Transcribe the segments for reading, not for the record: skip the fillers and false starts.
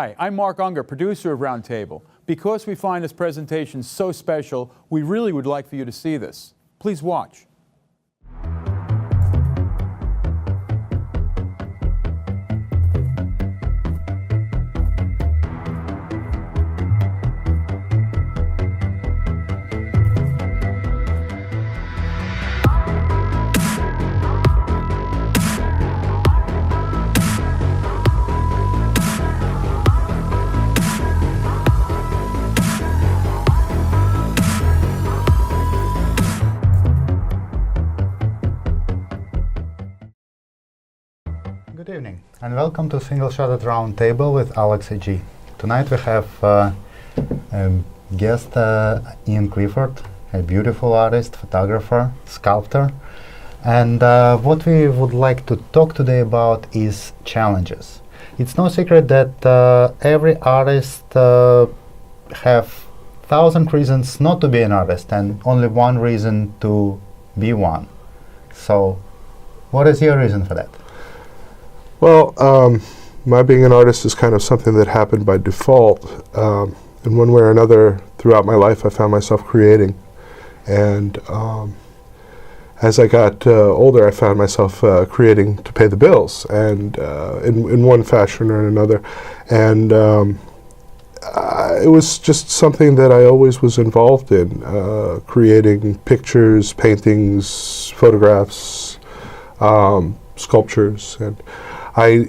Hi, I'm Mark Unger, producer of Roundtable. Because we find this presentation so special, we really would like for you to see this. Please watch. Good evening and welcome to Single Shot at Roundtable with Alex AG. Tonight we have guest Ian Clifford, a beautiful artist, photographer, sculptor. And what we would like to talk today about is challenges. It's no secret that every artist have 1,000 reasons not to be an artist and only one reason to be one. So what is your reason for that? Well, my being an artist is kind of something that happened by default. In one way or another, throughout my life, I found myself creating. And as I got older, I found myself creating to pay the bills, and in one fashion or another. And it was just something that I always was involved in, creating pictures, paintings, photographs, sculptures. And I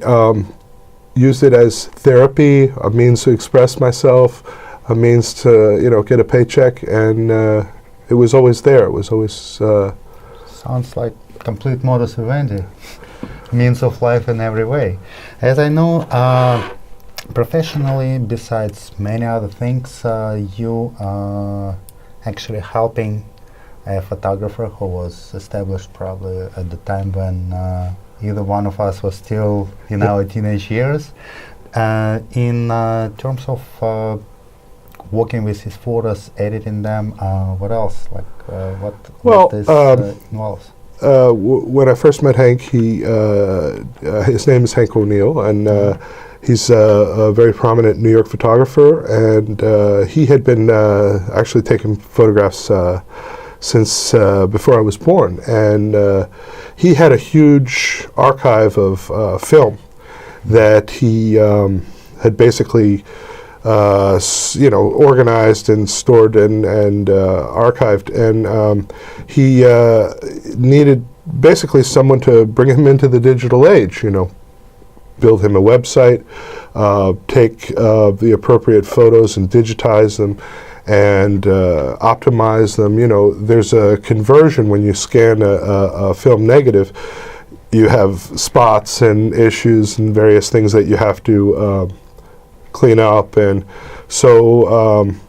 used it as therapy, a means to express myself, a means to, get a paycheck, and it was always there. It was always... Sounds like complete modus vivendi, means of life in every way. As I know, professionally, besides many other things, you are actually helping a photographer who was established probably at the time when either one of us was still in our teenage years. In terms of working with his photos, editing them, what else? What this involves? When I first met Hank, his name is Hank O'Neill, and he's a very prominent New York photographer, and he had been actually taking photographs since before I was born, and he had a huge archive of film that he had basically organized and stored and archived, and he needed basically someone to bring him into the digital age, build him a website, take the appropriate photos and digitize them, and optimize them. There's a conversion when you scan a film negative. You have spots and issues and various things that you have to clean up, and so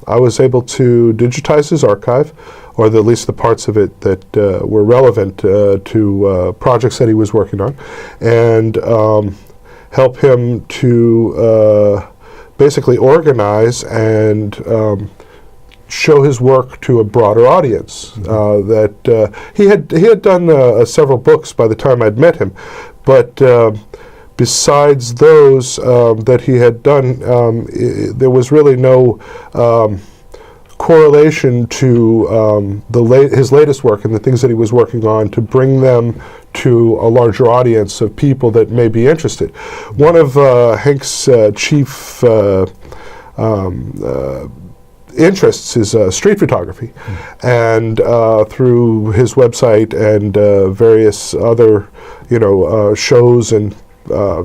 I was able to digitize his archive, or at least the parts of it that were relevant to projects that he was working on, and help him to basically organize and show his work to a broader audience. That he had done several books by the time I'd met him, but besides those that he had done, there was really no correlation to his latest work and the things that he was working on to bring them to a larger audience of people that may be interested. One of Hank's chief interests is street photography, and through his website and various other shows and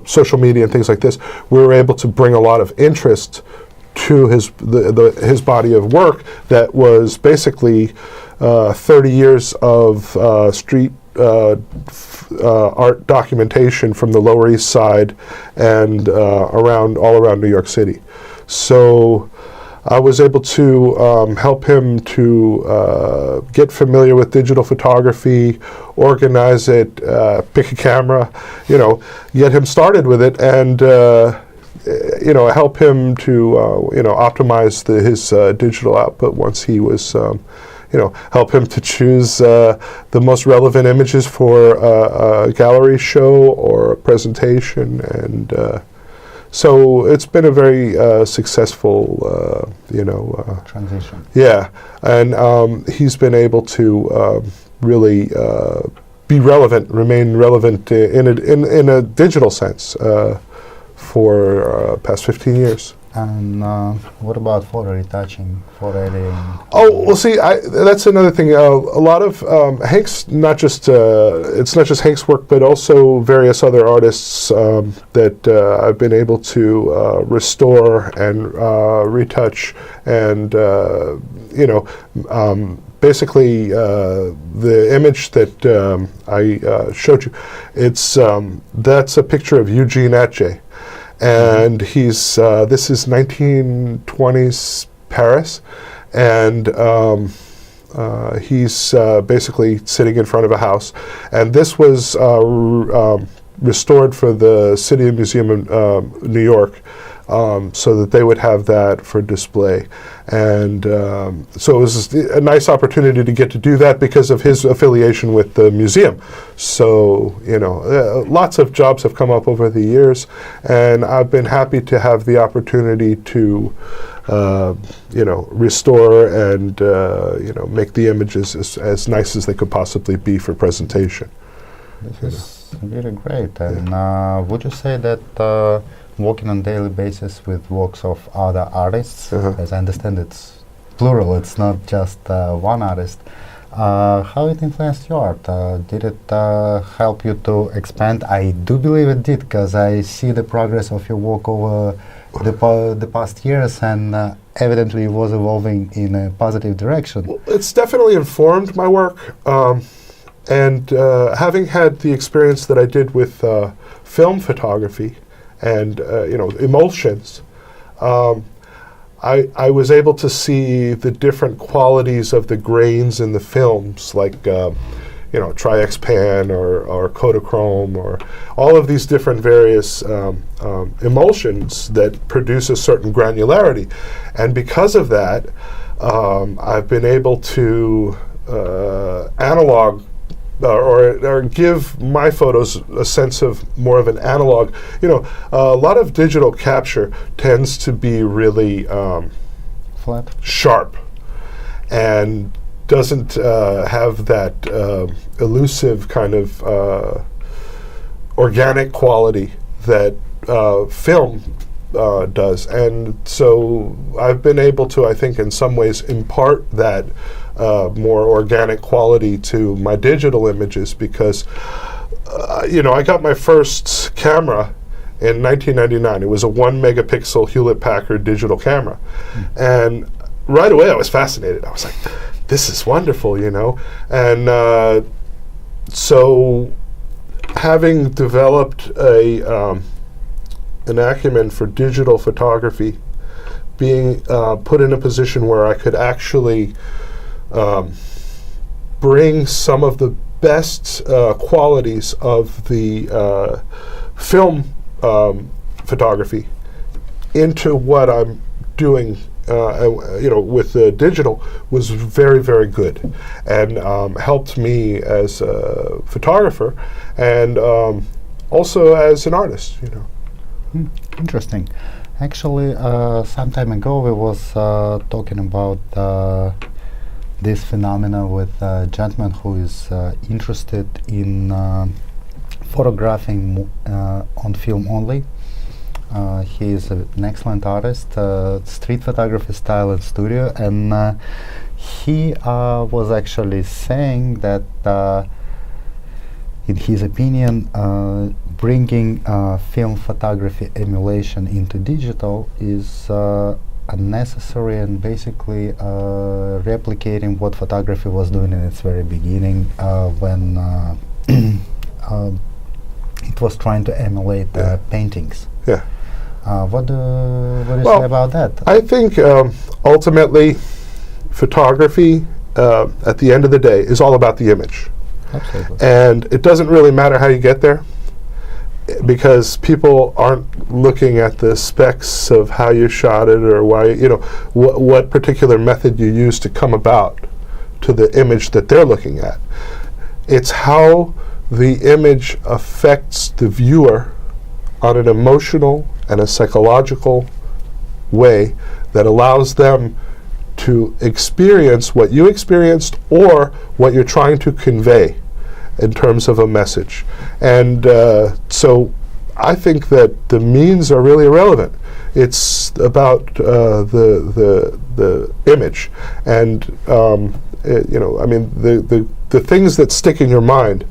social media and things like this, we were able to bring a lot of interest to his body of work that was basically 30 years of street art documentation from the Lower East Side and all around New York City. So I was able to help him to get familiar with digital photography, organize it, pick a camera, get him started with it, and help him to optimize his digital output once he was, help him to choose the most relevant images for a gallery show or a presentation, and So it's been a very successful, Transition. yeah, and he's been able to really be relevant, remain relevant in a digital sense for past 15 years. And what about photo retouching, photo editing? Oh, well, see, that's another thing. A lot of Hank's it's not just Hank's work, but also various other artists that I've been able to restore and retouch, and basically the image that I showed you. That's a picture of Eugene Atget. And this is 1920s Paris, and he's basically sitting in front of a house. And this was restored for the City Museum in New York, so that they would have that for display. And so it was a nice opportunity to get to do that because of his affiliation with the museum. So, lots of jobs have come up over the years, and I've been happy to have the opportunity to, restore and, make the images as nice as they could possibly be for presentation. This is really great. And would you say that working on a daily basis with works of other artists, as I understand it's plural, it's not just one artist, how it influenced your art? Did it help you to expand? I do believe it did, because I see the progress of your work over the past years, and evidently it was evolving in a positive direction. Well, it's definitely informed my work, and having had the experience that I did with film photography, and emulsions, I was able to see the different qualities of the grains in the films, like Tri-X-Pan or Kodachrome, or all of these different various emulsions that produce a certain granularity. And because of that, I've been able to analog or give my photos a sense of more of an analog. A lot of digital capture tends to be really Flat. sharp and doesn't have that elusive kind of organic quality that film does. And so I've been able to, I think, in some ways impart that more organic quality to my digital images, because I got my first camera in 1999. It was a 1 megapixel Hewlett-Packard digital camera, and right away I was fascinated. I was like, this is wonderful, and so having developed an acumen for digital photography, being put in a position where I could actually bring some of the best qualities of the film photography into what I'm doing, with the digital, was very, very good, and helped me as a photographer and also as an artist. Interesting. Actually, some time ago we was talking about this phenomena with a gentleman who is interested in photographing on film only. He is an excellent artist, street photography style and studio, and he was actually saying that in his opinion, bringing film photography emulation into digital is unnecessary, and basically replicating what photography was doing in its very Mm. beginning, when it was trying to emulate paintings. Yeah. What do you Well, say about that? I think ultimately photography at the end of the day is all about the image. Absolutely. And it doesn't really matter how you get there, because people aren't looking at the specs of how you shot it, or why, what particular method you use to come about to the image that they're looking at. It's how the image affects the viewer on an emotional and a psychological way that allows them to experience what you experienced or what you're trying to convey in terms of a message. And so I think that the means are really irrelevant. It's about the image, and you know, I mean, the things that stick in your mind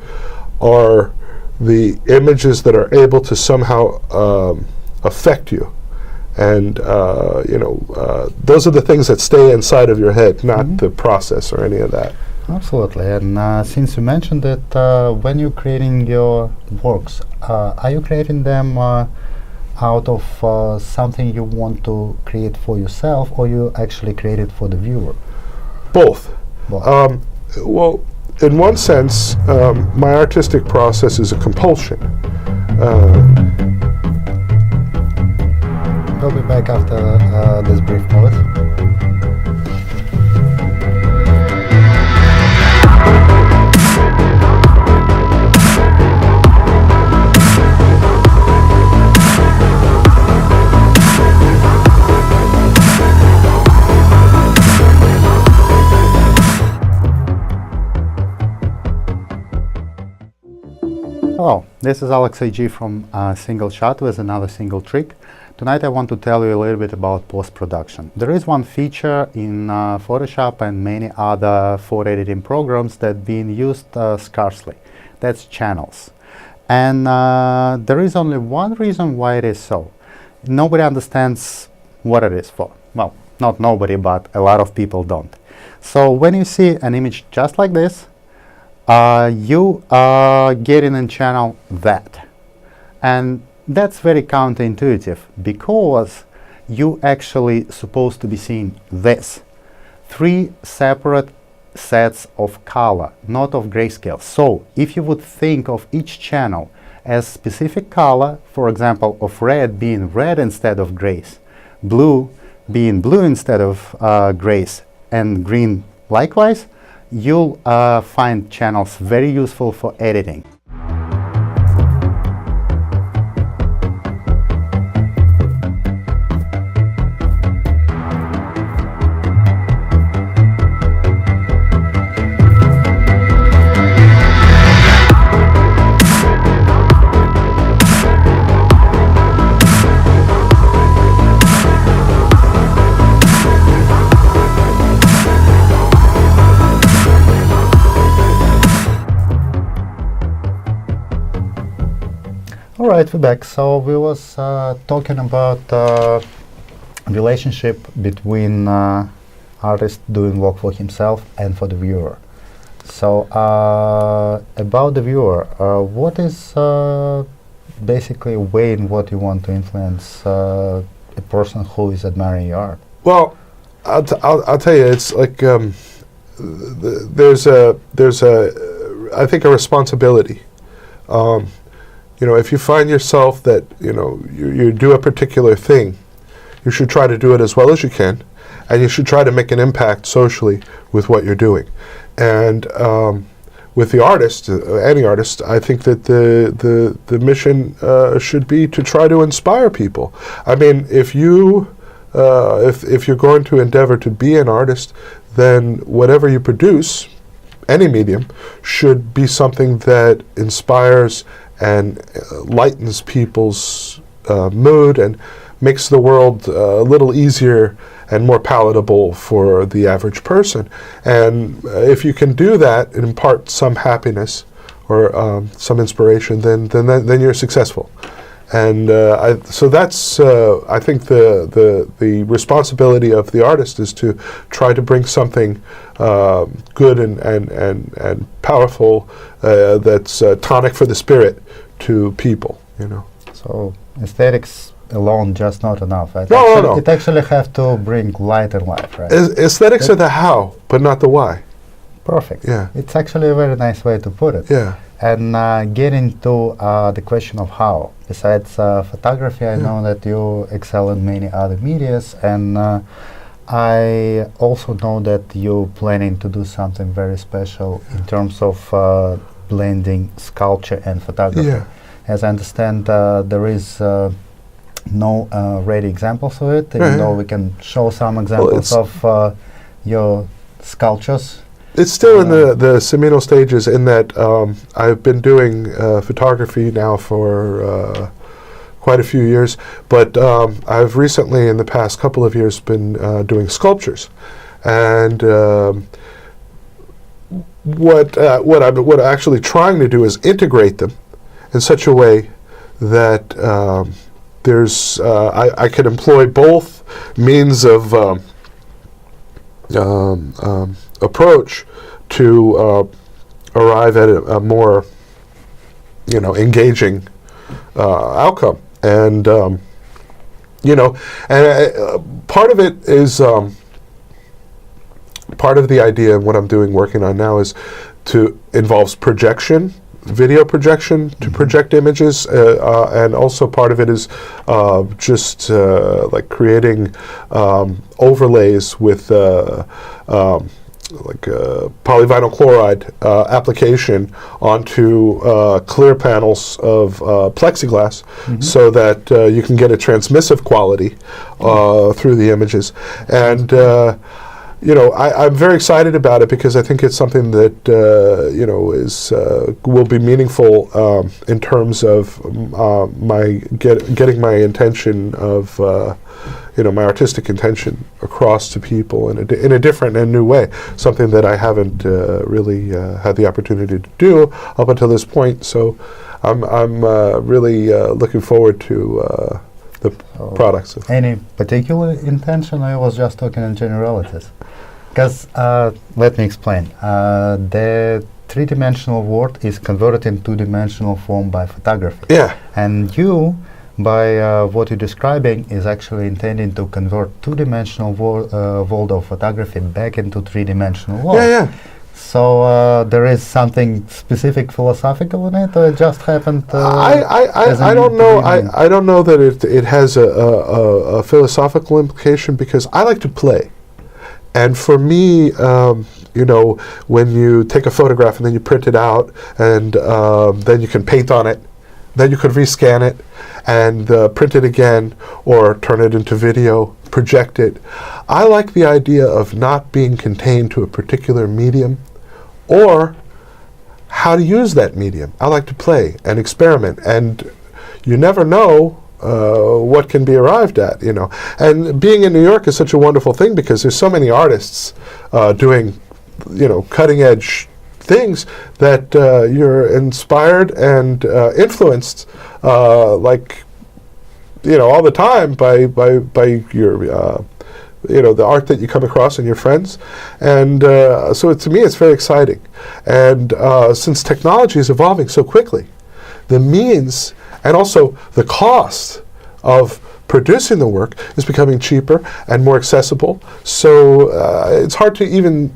are the images that are able to somehow affect you. And you know, those are the things that stay inside of your head, not the process or any of that. Absolutely. And since you mentioned that when you're creating your works, are you creating them out of something you want to create for yourself, or you actually create it for the viewer? Both. Both. Well, in one sense, my artistic process is a compulsion. We'll be back after this brief pause. Hello, this is Alex AG from Single Shot with another single trick. Tonight I want to tell you a little bit about post-production. There is one feature in Photoshop and many other photo editing programs that being used scarcely. That's channels. And there is only one reason why it is so. Nobody understands what it is for. Well, not nobody, but a lot of people don't. So when you see an image just like this, you are getting in channel that. And that's very counterintuitive, because you actually supposed to be seeing this. 3 separate sets of color, not of grayscale. So if you would think of each channel as specific color, for example, of red being red instead of grays, blue being blue instead of grays, and green likewise, you'll find channels very useful for editing. Alright, we're back. So we was talking about relationship between artist doing work for himself and for the viewer. So about the viewer, what is basically a way in what you want to influence a person who is admiring your art? Well, I'll tell you, it's like there's a I think a responsibility. You know, if you find yourself that, you know, you do a particular thing, you should try to do it as well as you can, and you should try to make an impact socially with what you're doing. And with the artist, any artist, I think that the mission should be to try to inspire people. I mean, if you if you're going to endeavor to be an artist, then whatever you produce, any medium, should be something that inspires and lightens people's mood and makes the world a little easier and more palatable for the average person. And if you can do that and impart some happiness or some inspiration, then you're successful. And so that's I think the responsibility of the artist is to try to bring something good and powerful that's tonic for the spirit to people. You know. So aesthetics alone just not enough. No. It actually have to bring light in life, right? Aesthetics are the how, but not the why. Perfect. Yeah. It's actually a very nice way to put it. Yeah. And getting to the question of how. Besides photography, I know that you excel in many other medias, and I also know that you're planning to do something very special in terms of blending sculpture and photography. Yeah. As I understand, there is no ready examples of it, Right, even though yeah. we can show some examples of your sculptures. It's still in the seminal stages in that I've been doing photography now for quite a few years, but I've recently, in the past couple of years, been doing sculptures. And what I'm actually trying to do is integrate them in such a way that I could employ both means of approach to arrive at a more, engaging outcome. And part of it is part of the idea of what I'm working on now is involves projection, video projection to project images, and also part of it is just like creating overlays with polyvinyl chloride application onto clear panels of plexiglass, so that you can get a transmissive quality through the images. And I'm very excited about it because I think it's something that will be meaningful in terms of getting my intention of my artistic intention across to people in a different and new way. Something that I haven't really had the opportunity to do up until this point. So I'm really looking forward to the products. Any particular intention, or I was just talking in generalities? Because, let me explain. The three-dimensional world is converted in two-dimensional form by photography. Yeah. And you, by what you're describing, is actually intending to convert two-dimensional world of photography back into three-dimensional world. Yeah, yeah. So there is something specific philosophical in it, or it just happened? I don't know. I don't know that it has a philosophical implication, because I like to play. And for me, when you take a photograph and then you print it out, and then you can paint on it, then you could rescan it and print it again, or turn it into video, project it. I like the idea of not being contained to a particular medium or how to use that medium. I like to play and experiment, and you never know what can be arrived at, And being in New York is such a wonderful thing, because there's so many artists doing, cutting edge things that you're inspired and influenced, all the time by your, the art that you come across and your friends. And so to me, it's very exciting. And since technology is evolving so quickly, the means and also the cost of producing the work is becoming cheaper and more accessible. So it's hard to even,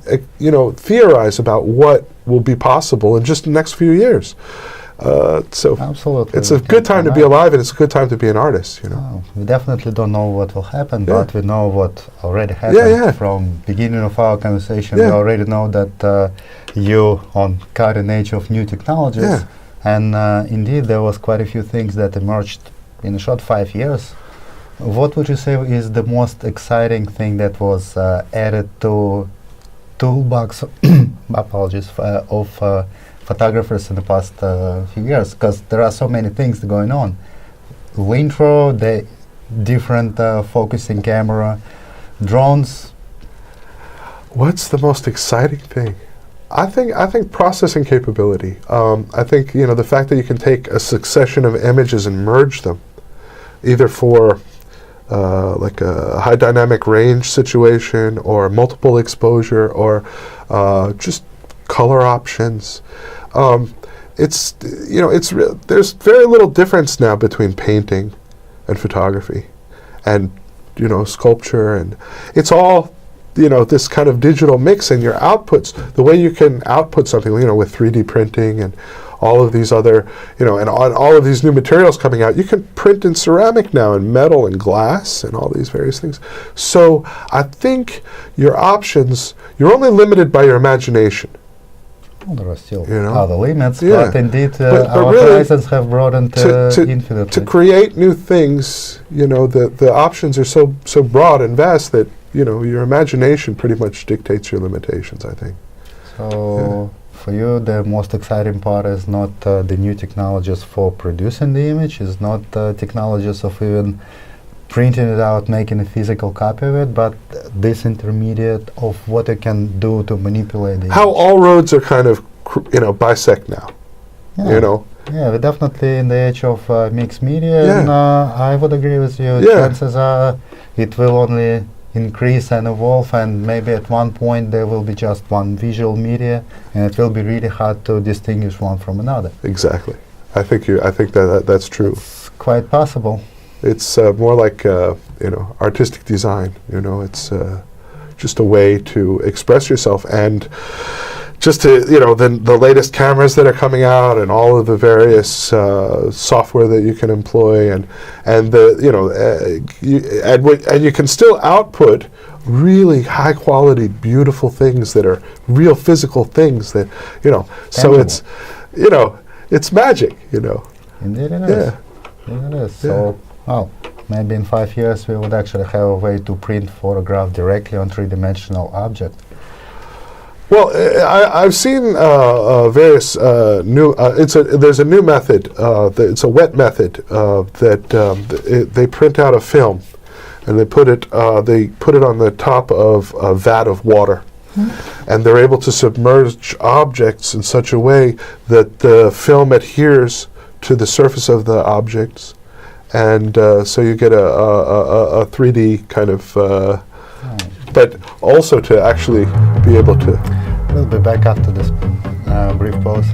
theorize about what will be possible in just the next few years. So absolutely, it's a good time to be alive, and it's a good time to be an artist. Oh, we definitely don't know what will happen, Yeah. but we know what already happened. Yeah. From beginning of our conversation. Yeah. We already know that you on cutting edge of new technologies. Yeah. And indeed, there was quite a few things that emerged in a short 5 years. What would you say is the most exciting thing that was added to toolbox apologies of photographers in the past few years? Because there are so many things going on. Intro, the different focusing camera, drones. What's the most exciting thing? I think processing capability. I think the fact that you can take a succession of images and merge them, either for like a high dynamic range situation, or multiple exposure, or just color options. There's very little difference now between painting and photography, and sculpture, and it's all this kind of digital mix, and your outputs, the way you can output something, with 3D printing and all of these other, and all of these new materials coming out. You can print in ceramic now, and metal and glass, and all these various things. So I think your options, you're only limited by your imagination. Well, there are still You know? other limits, Yeah. but indeed But our really, horizons have broadened infinitely. to create new things, the options are so broad and vast that your imagination pretty much dictates your limitations, I think. So for you, the most exciting part is not the new technologies for producing the image, is not technologies of even printing it out, making a physical copy of it, but this intermediate of what you can do to manipulate the How image. all roads are kind of, bisect now. Yeah. Yeah, we're definitely in the age of mixed media, Yeah. and I would agree with you. Yeah. Chances are it will only increase and evolve, and maybe at one point there will be just one visual media, and it will be really hard to distinguish one from another. Exactly. I think that's true. It's quite possible. It's more like artistic design. It's just a way to express yourself, and just to the latest cameras that are coming out, and all of the various software that you can employ, and you can still output really high quality, beautiful things that are real physical things that So it's it's magic. Indeed it is. Yeah. Indeed it is. So, well, maybe in 5 years we would actually have a way to print photograph directly on three-dimensional object. Well, I've seen various new. There's a new method. It's a wet method that they print out a film, and they put it on the top of a vat of water, and they're able to submerge objects in such a way that the film adheres to the surface of the objects, and so you get a 3D kind of. But also to actually be able to. We'll be back after this brief pause.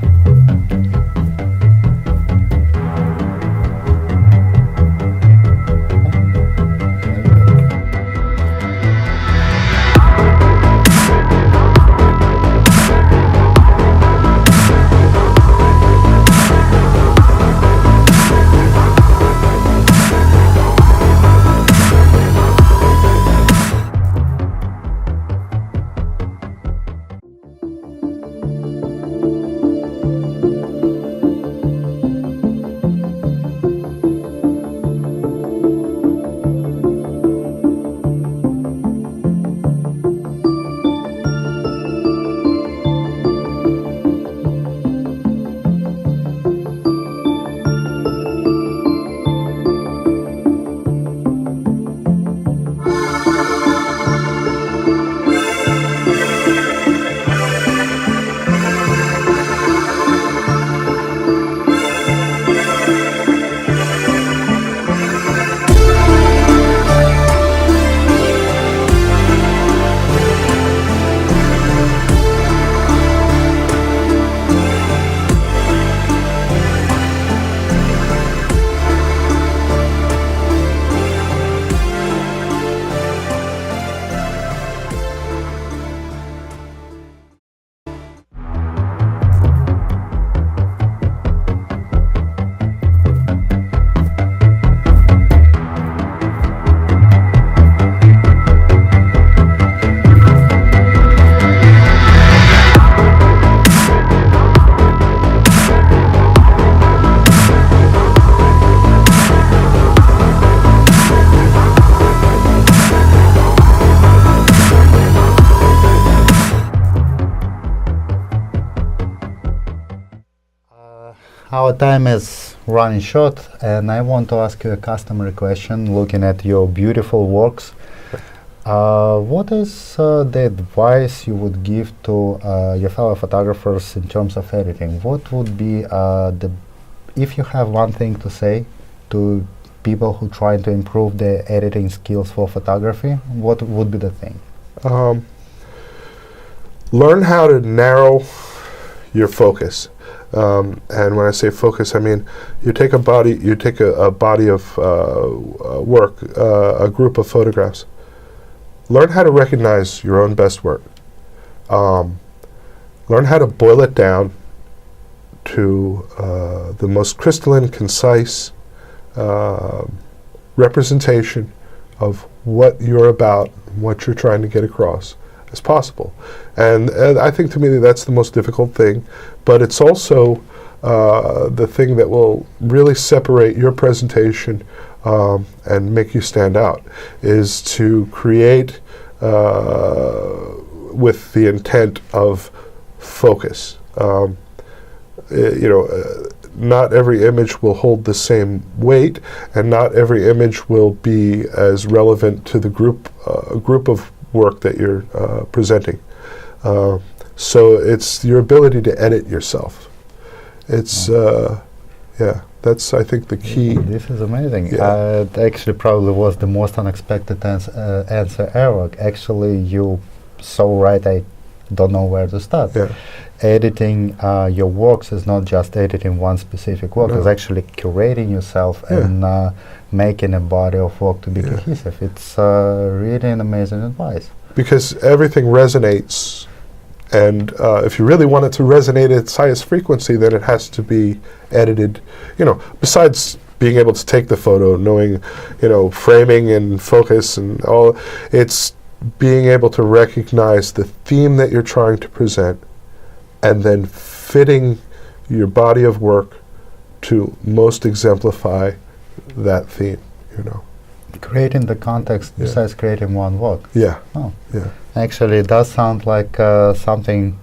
Our time is running short, and I want to ask you a customary question looking at your beautiful works. What is the advice you would give to your fellow photographers in terms of editing? What would be if you have one thing to say to people who try to improve their editing skills for photography, what would be the thing? Learn how to narrow your focus. And when I say focus, I mean you take a body of work, a group of photographs. Learn how to recognize your own best work. Learn how to boil it down to the most crystalline, concise representation of what you're about, what you're trying to get across, as possible. And I think to me that's the most difficult thing, but it's also the thing that will really separate your presentation and make you stand out, is to create with the intent of focus. Not every image will hold the same weight, and not every image will be as relevant to the group of work that you're presenting. So it's your ability to edit yourself. It's that's, I think, the key. This is amazing. Yeah. It actually probably was the most unexpected answer ever. Actually, you so right. I don't know where to start. Yeah. Editing your works is not just editing one specific work. No. It's actually curating yourself and making a body of work to be cohesive. It's really an amazing advice. Because everything resonates, and if you really want it to resonate at its highest frequency, then it has to be edited. Besides being able to take the photo, knowing, framing and focus and all, it's being able to recognize the theme that you're trying to present, and then fitting your body of work to most exemplify that theme. Creating the context besides creating one work. Yeah. Oh. Yeah. Actually, it does sound like something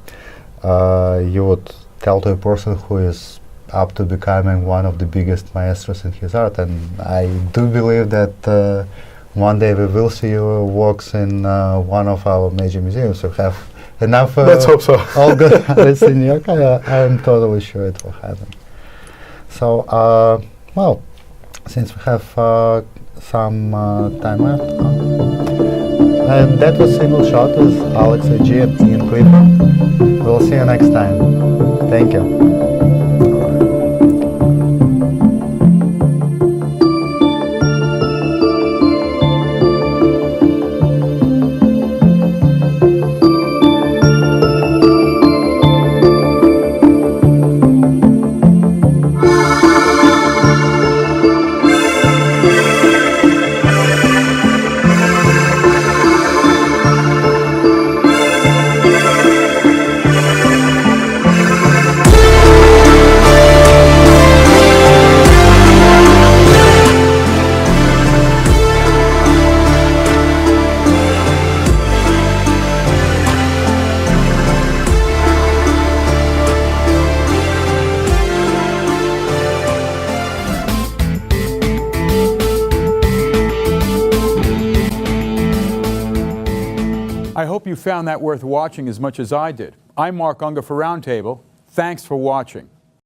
you would tell to a person who is up to becoming one of the biggest maestros in his art. And I do believe that one day we will see your works in one of our major museums. We have enough Let's hope so. all good artists in New York. I am totally sure it will happen. So, well, since we have some time left, and that was Single Shot with Alex A.G. and Ian Clifford. We'll see you next time. Thank you. I hope you found that worth watching as much as I did. I'm Mark Unger for Roundtable. Thanks for watching.